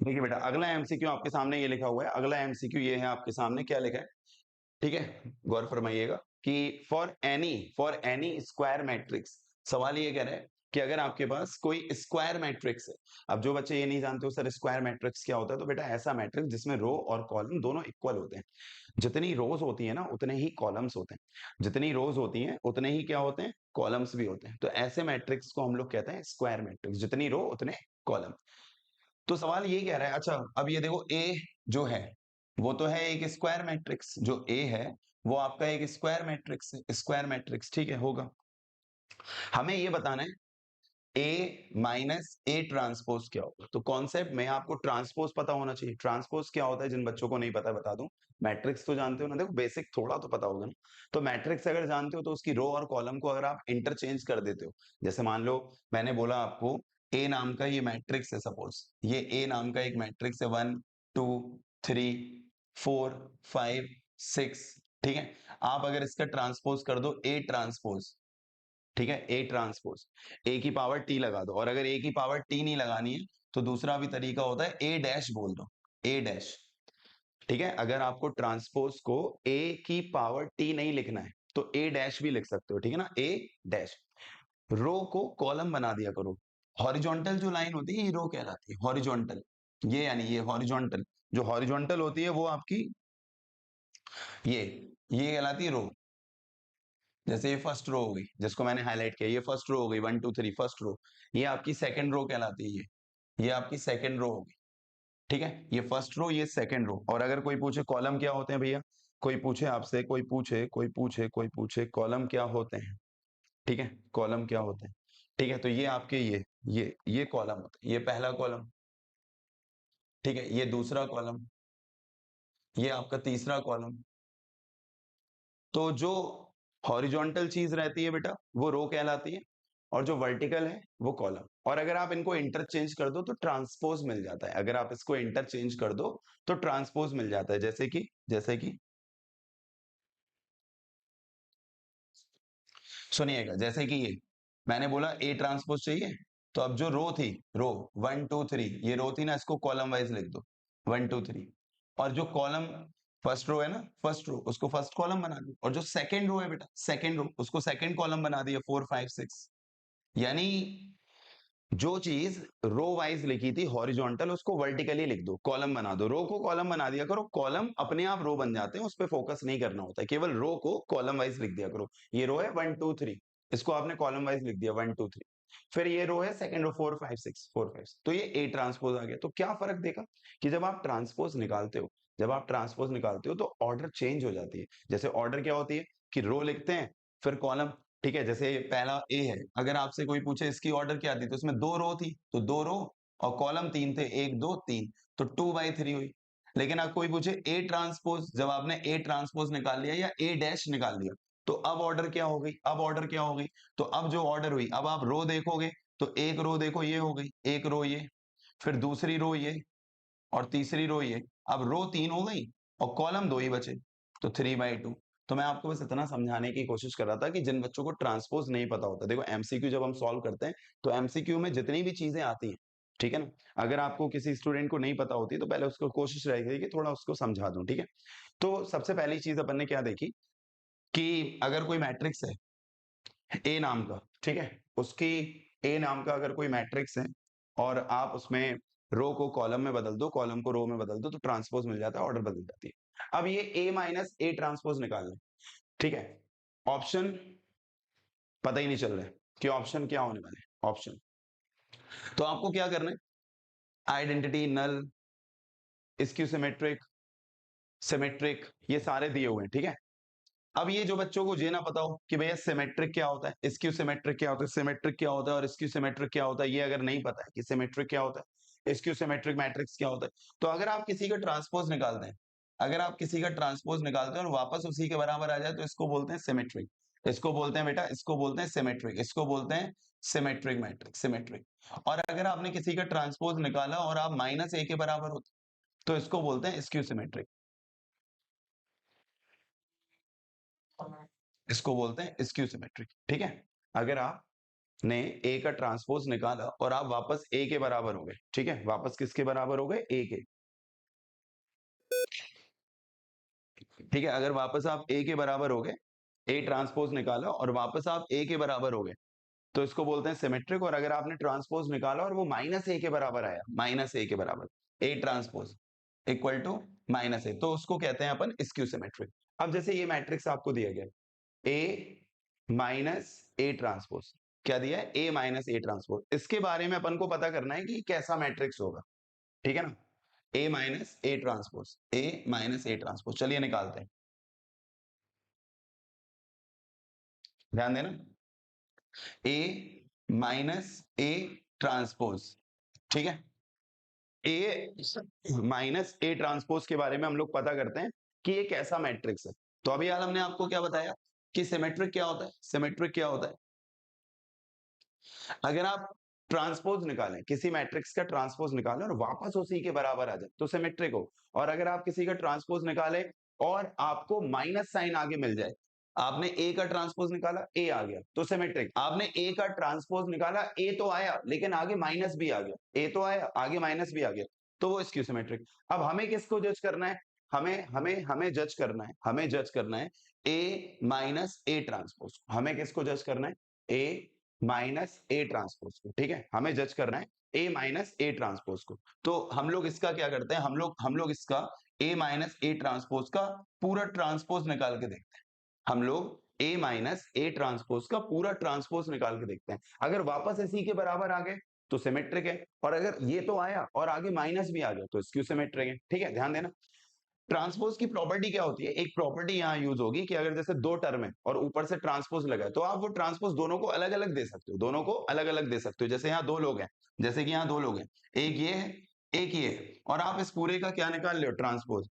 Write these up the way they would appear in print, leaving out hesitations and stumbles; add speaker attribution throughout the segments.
Speaker 1: देखिए बेटा, अगला एमसीक्यू आपके सामने ये लिखा हुआ है, अगला एमसीक्यू ये है आपके सामने, क्या लिखा है, ठीक है, गौर फरमाइएगा कि फॉर एनी स्क्वायर मैट्रिक्स, सवाल ये कह रहा है कि अगर आपके पास कोई स्क्वायर मैट्रिक्स है। अब जो बच्चे ये नहीं जानते हो सर स्क्वायर मैट्रिक्स क्या होता है, तो बेटा ऐसा मैट्रिक्स जिसमें रो और कॉलम दोनों इक्वल होते हैं। जितनी रोज होती है ना उतने ही कॉलम्स होते हैं, जितनी रोज होती हैं उतने ही क्या होते हैं, कॉलम्स भी होते हैं। तो ऐसे मैट्रिक्स को हम लोग कहते हैं स्क्वायर मैट्रिक्स, जितनी रो उतने कॉलम। तो सवाल ये कह रहा है, अच्छा अब ये देखो ए जो है वो तो है एक स्क्वायर मैट्रिक्स, जो ए है वो आपका एक स्क्वायर मैट्रिक्स है, स्क्वायर मैट्रिक्स, ठीक है, होगा। हमें ये बताना है ए माइनस ए ट्रांसपोज क्या होगा। तो कॉन्सेप्ट में आपको ट्रांसपोज पता होना चाहिए। ट्रांसपोज क्या होता है, जिन बच्चों को नहीं पता बता दूं। मैट्रिक्स तो जानते हो ना, देखो बेसिक थोड़ा तो पता होगा ना। तो मैट्रिक्स अगर जानते हो तो उसकी रो और कॉलम को अगर आप इंटरचेंज कर देते हो, जैसे मान लो मैंने बोला आपको ए नाम का ये मैट्रिक्स है, सपोज ये ए नाम का एक मैट्रिक्स है, 1 2 3 4 5 6, ठीक है। आप अगर इसका ट्रांसपोज कर दो ए ट्रांसपोज, ठीक है, ए ट्रांसपोज, ए की पावर टी लगा दो। और अगर ए की पावर टी नहीं लगानी है तो दूसरा भी तरीका होता है, ए डैश बोल दो, ए डैश, ठीक है। अगर आपको ट्रांसपोज को ए की पावर टी नहीं लिखना है तो ए डैश भी लिख सकते हो, ठीक है ना, ए डैश। रो को कॉलम बना दिया करो। हॉरिजॉन्टल जो लाइन होती है ये रो कहलाती है, हॉरिजॉन्टल, ये यानी ये हॉरिजॉन्टल, जो हॉरिजॉन्टल होती है वो आपकी ये ये कहलाती है रो। जैसे ये फर्स्ट रो हो गई जिसको मैंने हाईलाइट किया, ये फर्स्ट रो हो गई, 1 2 3 फर्स्ट रो। ये आपकी सेकंड रो कहलाती है, ये आपकी सेकंड रो होगी, ठीक है। ये फर्स्ट रो, ये सेकंड रो। और अगर कोई पूछे कॉलम क्या होते हैं भैया, कोई पूछे आपसे, कोई पूछे कॉलम क्या होते हैं, ठीक है, कॉलम क्या होते हैं, ठीक है। तो ये आपके ये कॉलम होते हैं, ये पहला कॉलम, ठीक है, ये दूसरा कॉलम, ये आपका तीसरा कॉलम। तो जो हॉरिजॉन्टल चीज रहती है बेटा वो रो कहलाती है, और जो वर्टिकल है वो कॉलम। और अगर आप इनको इंटरचेंज कर दो तो ट्रांसपोज मिल जाता है। अगर आप इसको इंटरचेंज कर दो तो ट्रांसपोज मिल जाता है, जैसे कि सुनिएगा, जैसे कि ये मैंने बोला ए ट्रांसपोज चाहिए, तो अब जो रो थी, रो 1 2 3, ये रो थी ना, इसको कॉलम वाइज लिख दो, 1 2 3। और जो कॉलम फर्स्ट रो है ना, फर्स्ट रो उसको फर्स्ट कॉलम बना दो, और जो सेकंड रो है बेटा, सेकंड रो उसको सेकंड कॉलम बना दिया, 4 5 6। यानी जो चीज रो वाइज लिखी थी हॉरिजॉन्टल, उसको वर्टिकली लिख दो, कॉलम बना दो। रो को कॉलम बना दिया करो, कॉलम अपने आप रो बन जाते हैं, उस पर फोकस नहीं करना होता है, केवल रो को कॉलम वाइज लिख दिया करो। ये रो है 1 2 3, इसको आपने कॉलम वाइज लिख दिया 1 2 3। फिर ये रो है सेकंड रो, 4 5 6, तो ये ए ट्रांसपोज आ गया। तो क्या फर्क देखा कि जब आप ट्रांसपोज निकालते हो, जब आप ट्रांसपोज निकालते हो तो ऑर्डर चेंज हो जाती है। जैसे ऑर्डर क्या होती है कि रो लिखते हैं फिर कॉलम, ठीक है। जैसे पहला ए है, अगर आपसे कोई पूछे इसकी ऑर्डर क्या थी, तो इसमें 2 रो थी, तो 2 रो और कॉलम 3 थे, 1 2 3, तो 2/3 हुई। लेकिन अब कोई पूछे ए ट्रांसपोज, जब आपने ए ट्रांसपोज निकाल लिया या ए डैश निकाल लिया, तो अब ऑर्डर क्या हो गई, अब ऑर्डर क्या हो गई, तो अब जो ऑर्डर हुई, अब आप रो देखोगे तो एक रो देखो ये हो गई, एक रो ये, फिर दूसरी रो ये, और तीसरी रो ये। अब रो 3 हो गई और कॉलम 2 ही बचे, तो 3/2। तो मैं आपको बस इतना समझाने की कोशिश कर रहा था कि जिन बच्चों को ट्रांसपोज नहीं पता होता, देखो एमसीक्यू जब हम सॉल्व करते हैं तो एमसीक्यू में जितनी भी चीजें आती हैं, ठीक है ना, अगर आपको किसी स्टूडेंट को नहीं पता होती तो पहले उसको कोशिश रहेगी कि थोड़ा उसको समझा दूं, ठीक है। तो सबसे पहली चीज अपन ने क्या देखी कि अगर कोई मैट्रिक्स है ए नाम का, ठीक है, उसकी ए नाम का अगर कोई मैट्रिक्स है और आप उसमें रो को कॉलम में बदल दो, कॉलम को रो में बदल दो, तो ट्रांसपोज मिल जाता है, ऑर्डर बदल जाती है। अब ये ए माइनस ए ट्रांसपोज निकालना है, ठीक है। ऑप्शन पता ही नहीं चल रहा है कि ऑप्शन क्या होने वाले हैं, ऑप्शन। तो आपको क्या करना है, आइडेंटिटी, नल, स्क्यू सिमेट्रिक, सिमेट्रिक, ये सारे दिए हुए हैं, ठीक है। अब ये जो बच्चों को ये ना पता हो कि भैया सिमेट्रिक क्या होता है, स्क्यू सिमेट्रिक क्या होता है, सिमेट्रिक क्या होता है और स्क्यू सिमेट्रिक क्या होता है, ये अगर नहीं पता है कि सिमेट्रिक क्या होता है, स्क्यू सिमेट्रिक मैट्रिक्स क्या होता है, तो अगर आप किसी का ट्रांसपोज निकालते हैं, अगर आप किसी का ट्रांसपोज निकालते हैं और वापस उसी के बराबर आ जाए तो इसको बोलते हैं सिमेट्रिक। इसको बोलते हैं बेटा, इसको बोलते हैं सिमेट्रिक, इसको बोलते हैं सिमेट्रिक मैट्रिक्स, सिमेट्रिक। और अगर आपने किसी का ट्रांसपोज निकाला और आप -a के बराबर होते तो इसको बोलते हैं स्क्यू सिमेट्रिक, इसको बोलते हैं स्क्यू सिमेट्रिक, ठीक है। अगर आप ने ए का ट्रांसपोज निकाला और आप वापस ए के बराबर हो गए, ठीक है, वापस किसके बराबर हो गए, ए के, ठीक है। अगर वापस आप ए के बराबर हो गए, ए ट्रांसपोज निकाला और वापस आप ए के बराबर हो गए, तो इसको बोलते हैं सिमेट्रिक। और अगर आपने ट्रांसपोज निकाला और वो माइनस ए के बराबर आया, माइनस ए के बराबर, A transpose equal to minus A, तो उसको कहते हैं अपन स्क्यू सिमेट्रिक। अब जैसे ये मैट्रिक्स आपको दिया गया, ए माइनस ए ट्रांसपोज, क्या दिया है, ए माइनस ए ट्रांसपोज, इसके बारे में अपन को पता करना है कि कैसा मैट्रिक्स होगा, ठीक है ना। A minus A transpose, A minus A transpose, चलिए निकालते हैं, ध्यान देना, ए माइनस ए ट्रांसपोज, ठीक है। ए माइनस ए ट्रांसपोज के बारे में हम लोग पता करते हैं कि ये कैसा मैट्रिक्स है। तो अभी यार हमने आपको क्या बताया कि सिमेट्रिक क्या होता है, सिमेट्रिक क्या होता है, अगर आप ट्रांसपोज निकालें, किसी मैट्रिक्स का ट्रांसपोज निकालें और वापस उसी के बराबर आ जाए तो सिमेट्रिक हो। और अगर आप किसी का ट्रांसपोज निकालें और आपको माइनस साइन आगे मिल जाए, आपने ए का ट्रांसपोज निकाला, ए आ गया तो सिमेट्रिक। आपने ए का ट्रांसपोज निकाला, ए तो आया लेकिन आगे माइनस भी आ गया, ए तो आया आगे माइनस भी आ गया, तो वो स्क्यू सिमेट्रिक। अब हमें किसको जज करना है, हमें हमें हमें जज करना है, हमें जज करना है ए माइनस ए ट्रांसपोज, हमें किसको जज करना है, ए माइनस ए ट्रांसपोज को, ठीक है, हमें जज करना है ए माइनस ए ट्रांसपोज को। तो हम लोग इसका क्या करते हैं, हम लोग इसका ए माइनस ए ट्रांसपोज का पूरा ट्रांसपोज निकाल के देखते हैं, हम लोग ए माइनस ए ट्रांसपोज का पूरा ट्रांसपोज निकाल के देखते हैं। अगर वापस इसी के बराबर आ गए तो सिमेट्रिक है, और अगर ये तो आया और आगे माइनस भी आ गया तो स्क्यू सिमेट्रिक है, ठीक है, ध्यान देना। ट्रांसपोज की प्रॉपर्टी क्या होती है, एक प्रॉपर्टी यहां यूज होगी कि अगर जैसे दो टर्म है और ऊपर से ट्रांसपोज लगा है तो आप वो ट्रांसपोज दोनों को अलग अलग दे सकते हो, दोनों को अलग अलग दे सकते हो। जैसे यहाँ दो लोग हैं, जैसे कि यहाँ दो लोग हैं, एक ये है एक ये है, और आप इस पूरे का क्या निकाल रहे हो, ट्रांसपोज,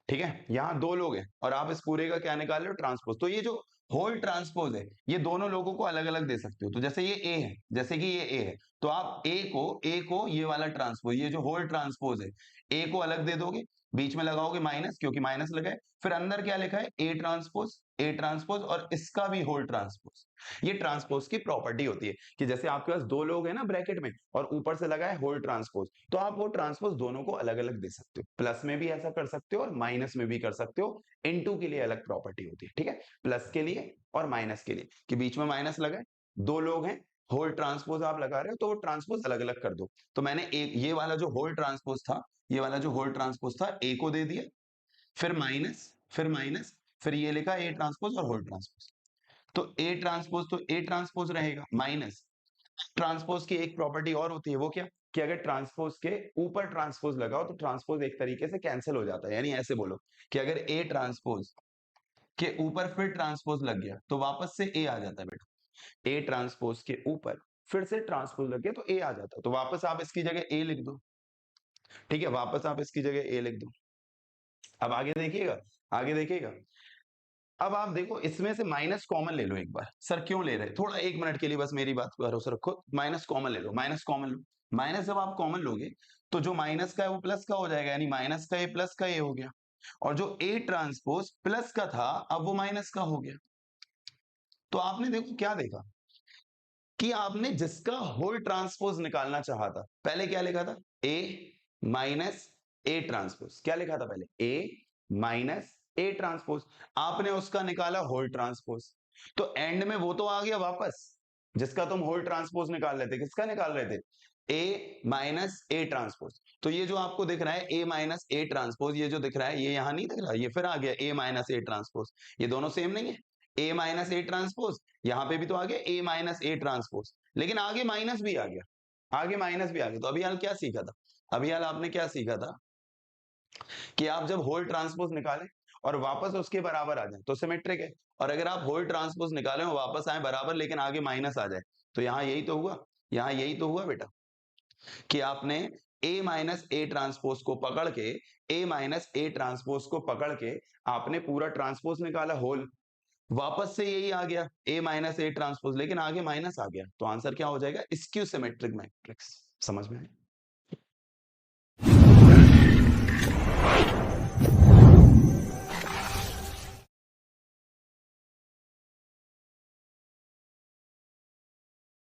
Speaker 1: ठीक है। यहाँ दो लोग हैं और आप इस पूरे का क्या निकाल रहे हो, ट्रांसपोज। तो ये जो होल ट्रांसपोज है ये दोनों लोगों को अलग अलग दे सकते हो। तो जैसे ये ए है, जैसे कि ये ए है, तो आप ए को ये वाला ट्रांसपोज, ये जो होल ट्रांसपोज है, ए को अलग दे दोगे, बीच में लगाओगे माइनस क्योंकि माइनस लगा है, फिर अंदर क्या लिखा है, ए ट्रांसपोज और इसका भी होल ट्रांसपोज। ये ट्रांसपोज की प्रॉपर्टी होती है कि जैसे आपके पास दो लोग हैं ना ब्रैकेट में और ऊपर से लगा है होल ट्रांसपोज, तो आप वो ट्रांसपोज दोनों को अलग अलग दे सकते हो। प्लस में भी ऐसा कर सकते हो और माइनस में भी कर सकते हो, इनटू के लिए अलग प्रॉपर्टी होती है, ठीक है, प्लस के लिए और माइनस के लिए, कि बीच में माइनस लगा है, दो लोग हैं, होल ट्रांसपोज आप लगा रहे हो तो वो ट्रांसपोज अलग अलग कर दो। तो मैंने एक ये वाला जो होल ट्रांसपोज था, ये वाला जो होल ट्रांसपोज था ए को दे दिया, फिर माइनस, फिर माइनस, फिर ये लिखा ए ट्रांसपोज और होल ट्रांसपोज। तो ए ट्रांसपोज तो ए ट्रांसपोज रहेगा, माइनस ट्रांसपोज की एक प्रॉपर्टी और होती है, वो क्या, कि अगर ट्रांसपोज के ऊपर ट्रांसपोज लगाओ तो ट्रांसपोज एक तरीके से कैंसिल हो जाता है। यानी ऐसे बोलो कि अगर ए ट्रांसपोज के ऊपर फिर ट्रांसपोज लग गया तो वापस से ए आ जाता है बेटा, ए ट्रांसपोज के ऊपर फिर से ट्रांसपोज लग गया तो ए आ जाता है, तो वापस आप इसकी जगह ए लिख दो, ठीक है, वापस आप इसकी जगह ए लिख दो। अब आगे देखिएगा, आगे देखिएगा, अब आप देखो इसमें से माइनस कॉमन ले लो एक बार। सर क्यों ले रहे, थोड़ा एक मिनट के लिए बस मेरी बात पर भरोसा रखो, माइनस कॉमन ले लो, माइनस कॉमन लो। माइनस जब आप कॉमन लोगे तो जो माइनस का है वो प्लस का हो जाएगा, यानी माइनस का ए प्लस का ए हो गया, और जो ए ट्रांसपोज प्लस का था अब वो माइनस का हो गया। तो आपने देखो क्या देखा कि आपने जिसका होल ट्रांसपोज निकालना चाहा था, पहले क्या लिखा था, ए माइनस ए ट्रांसपोज, क्या लिखा था पहले, ए माइनस ए ट्रांसपोज, आपने उसका निकाला होल ट्रांसपोज, तो एंड में वो तो आ गया वापस जिसका तुम होल ट्रांसपोज निकाल रहे थे, किसका निकाल रहे थे, ए माइनस ए ट्रांसपोज। तो ये जो आपको दिख रहा है ए माइनस ए ट्रांसपोज, ये जो दिख रहा है ये यहां नहीं दिख रहा, ये फिर आ गया ए माइनस ए ट्रांसपोज, ये दोनों सेम नहीं है, ए माइनस ए ट्रांसपोज, यहां पे भी तो आ गया ए माइनस ए ट्रांसपोज, लेकिन आगे माइनस भी आ गया, आगे माइनस भी आ गया। तो अभी हाल क्या सीखा था, अभी हाल आपने क्या सीखा था कि आप जब होल ट्रांसपोज निकालें और वापस उसके बराबर आ जाए तो सिमेट्रिक है, और अगर आप होल ट्रांसपोज निकालें और वापस आए बराबर लेकिन आगे माइनस आ जाए तो यहां यही तो हुआ, यहां यही तो हुआ बेटा कि आपने ए माइनस ए ट्रांसपोज को पकड़ के, ए माइनस ए ट्रांसपोज को पकड़ के आपने पूरा ट्रांसपोज निकाला होल, वापस से यही आ गया ए माइनस ए ट्रांसपोज, लेकिन आगे माइनस आ गया, तो आंसर क्या हो जाएगा, स्क्यू सिमेट्रिक मैट्रिक्स। समझ में आया?